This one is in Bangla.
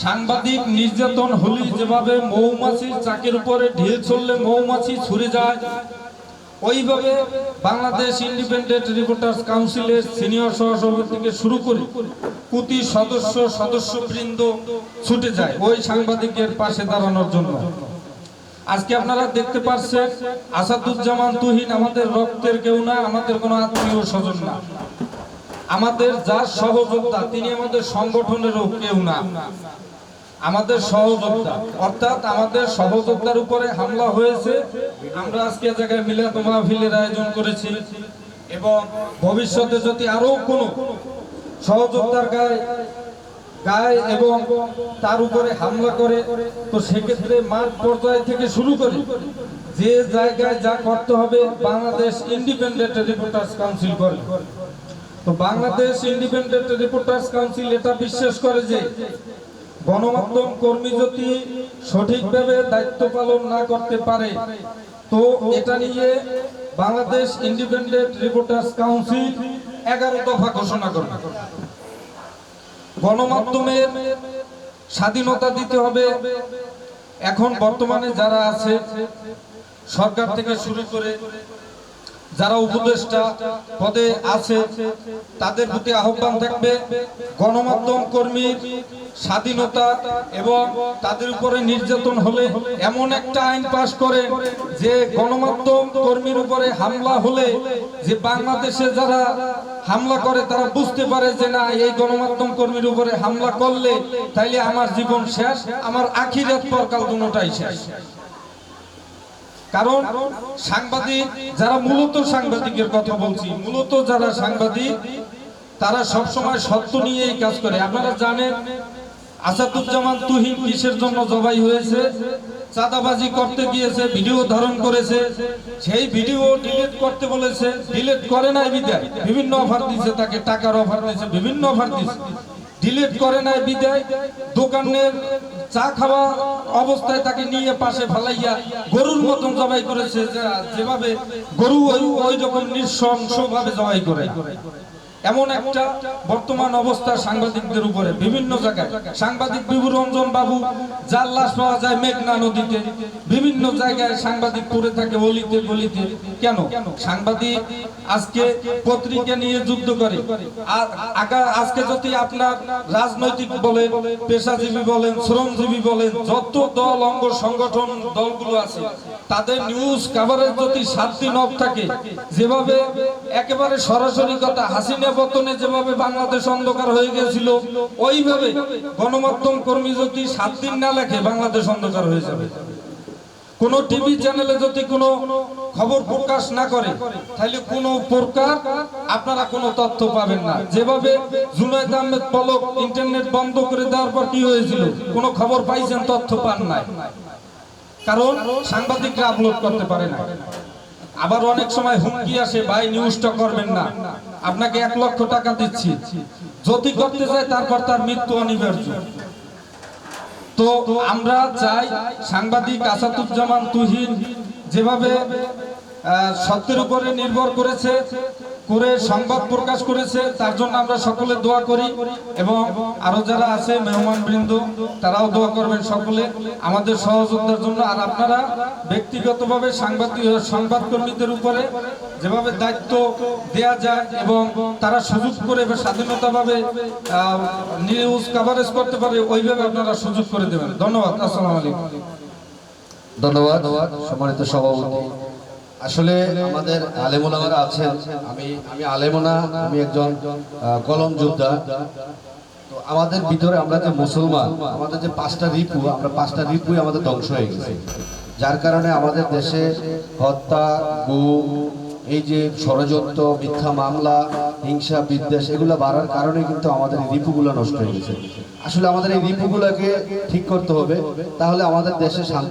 সাংবাদিক নির্যাতন হলে যেভাবে মৌমাছির চাকের উপরে ঢিল চললে মৌমাছি ছুড়ে যায়, ওইভাবে বাংলাদেশ ইন্ডিপেন্ডেন্ট রিপোর্টার্স কাউন্সিলের সিনিয়র সহসভাপতি থেকে শুরু করে প্রতি সদস্যবৃন্দ ছুটে যায় ওই সাংবাদিকের পাশে দাঁড়ানোর জন্য। আজকে আপনারা দেখতে পাচ্ছেন আসাদুজ্জামান তুহিন আমাদের রক্তের কেউ না, আমাদের কোনো আত্মীয় স্বজন না, আমাদের যার সহযোদ্ধা তিনি আমাদের সংগঠনেরও কেউ না, আমাদের সহযোদ্ধা। অর্থাৎ আমাদের সহযোদ্ধার উপরে হামলা হয়েছে। আমরা আজকে জায়গায় মিলাদ মাহফিলের আয়োজন করেছি এবং ভবিষ্যতে যদি আরো কোনো সহযোদ্ধার গায়ে এবং তার উপরে হামলা করে, তো সেক্ষেত্রে মাঠ পর্যায় থেকে শুরু করে যে জায়গায় যা করতে হবে বাংলাদেশ ইন্ডিপেন্ডেন্ট রিপোর্টার্স কাউন্সিল করে। তো বাংলাদেশ ইন্ডিপেন্ডেন্ট রিপোর্টার্স কাউন্সিল এটা বিশ্বাস করে যে গণমাধ্যম কর্মী যদি সঠিকভাবে দায়িত্ব পালন না করতে পারে, তো এটা নিয়ে বাংলাদেশ ইন্ডিপেন্ডেন্ট রিপোর্টার্স কাউন্সিল 11 দফা ঘোষণা করে। গণমাধ্যমের স্বাধীনতা দিতে হবে। এখন বর্তমানে যারা আছে সরকার থেকে শুরু করে যারা উপদেষ্টা পদে আছে তাদের প্রতি আহ্বান থাকবে গণমাধ্যম কর্মীর স্বাধীনতা এবং তাদের উপরে নির্যাতন হলে এমন একটা আইন পাশ করে যে গণমাধ্যম কর্মীর উপরে হামলা হলে যে বাংলাদেশে যারা হামলা করে তারা বুঝতে পারে যে না, এই গণমাধ্যম কর্মীর উপরে হামলা করলে তাইলে আমার জীবন শেষ, আমার আখিরাত পরকাল দুটোটাই শেষ। কারণ সাংবাদিক যারা মূলত সাংবাদিকের কথা বলছি, মূলত যারা সাংবাদিক তারা সবসময় সত্য নিয়েই কাজ করে। আপনারা জানেন আসাদুজ্জামান তুহিন কিসের জন্য জবাই হয়েছে? চাঁদাবাজি করতে গিয়েছে, ভিডিও ধারণ করেছে, সেই ভিডিও ডিলিট করতে বলেছে, ডিলিট করে নাই বিদায় বিভিন্ন অফার দিয়েছে, তাকে টাকার অফার দিয়েছে, বিভিন্ন অফার দিয়েছে, ডিলিট করে নাই বিদায় দোকানের চা খাওয়া অবস্থায় তাকে নিয়ে পাশে ফালাইয়া গরুর মতন জবাই করেছে, যেভাবে গরু ওই রকম নৃশংসভাবে জবাই করে। এমন একটা বর্তমান অবস্থা সাংবাদিকদের উপরে বিভিন্ন জায়গায়। সাংবাদিক বিভুরঞ্জন বাবু যার লাশ পাওয়া যায় মেঘনা নদীতে, বিভিন্ন জায়গায় সাংবাদিক পড়ে থাকে অলিতে গলিতে। কেন? সাংবাদিক আজকে পত্রিকা নিয়ে যুদ্ধ করে। আজকে যদি আপনার রাজনৈতিক বলেন, পেশাজীবী বলেন, শ্রমজীবী বলেন, যত দল অঙ্গ সংগঠন দলগুলো আছে তাদের নিউজ কভারেজ যদি 7 দিন অফ থাকে, যেভাবে একেবারে সরাসরি কথা হাসিনা পতনে যেভাবে বাংলাদেশ অন্ধকার হয়ে গিয়েছিল, ওইভাবে গণমাধ্যম কর্মী যদি 7 দিন না লেখে বাংলাদেশ অন্ধকার হয়ে যাবে। কোন টিভি চ্যানেলে যদি কোনো খবর প্রকাশ না করে তাহলে কোনো প্রকার আপনারা কোনো তথ্য পাবেন না। যেভাবে জুনায়েদ আহমেদ পলক ইন্টারনেট বন্ধ করে দেওয়ার পর কি হয়েছিল, কোনো খবর পাইছেন? তথ্য পান নাই, কারণ সাংবাদিকরা আপলোড করতে পারে না। আবার অনেক সময় হুমকি আসে, ভাই নিউজটা করবেন না, আপনাকে 1 লক্ষ টাকা দিচ্ছি, যদি করতে যায় তারপর তার মৃত্যু অনিবার্য। তো আমরা চাই সাংবাদিক আসাদুজ্জামান তুহিন যেভাবে সত্যের উপরে নির্ভর করেছে করে সংবাদ প্রকাশ করেছে, তার জন্য আমরা সকলে দোয়া করি এবং আরো যারা আছে মেহমানবৃন্দ তারাও দোয়া করবেন সকলে আমাদের সহযোগিতার জন্য। আর আপনারা ব্যক্তিগতভাবে সংবাদকর্মীদের উপরে যেভাবে দায়িত্ব দেয়া যায় এবং তারা সুযোগ করে স্বাধীনতাভাবে নিউজ কভারেজ করতে পারে, ওইভাবে আপনারা সুযোগ করে দেবেন। ধন্যবাদ। আসসালামু আলাইকুম। ধন্যবাদ সম্মানিত সভাপতি। আসলে আমাদের আলেমোলামারা আছেন, আমি আলেমোনা, আমি একজন কলম যোদ্ধা। তো আমাদের ভিতরে আমরা যে মুসলমান, আমাদের যে 5টা রিপু, আমরা 5টা রিপুই আমাদের ধ্বংস হয়ে গেছে, যার কারণে আমাদের দেশে হত্যা, গুম, এই যে ষড়যন্ত্র, মিথ্যা মামলা, হিংসা বিদ্বেষ এগুলো বাড়ার কারণে কিন্তু আমাদের এই রিপুগুলো নষ্ট হয়ে গেছে। আসলে আমাদের এই রিপুগুলোকে ঠিক করতে হবে, তাহলে আমাদের দেশে শান্তি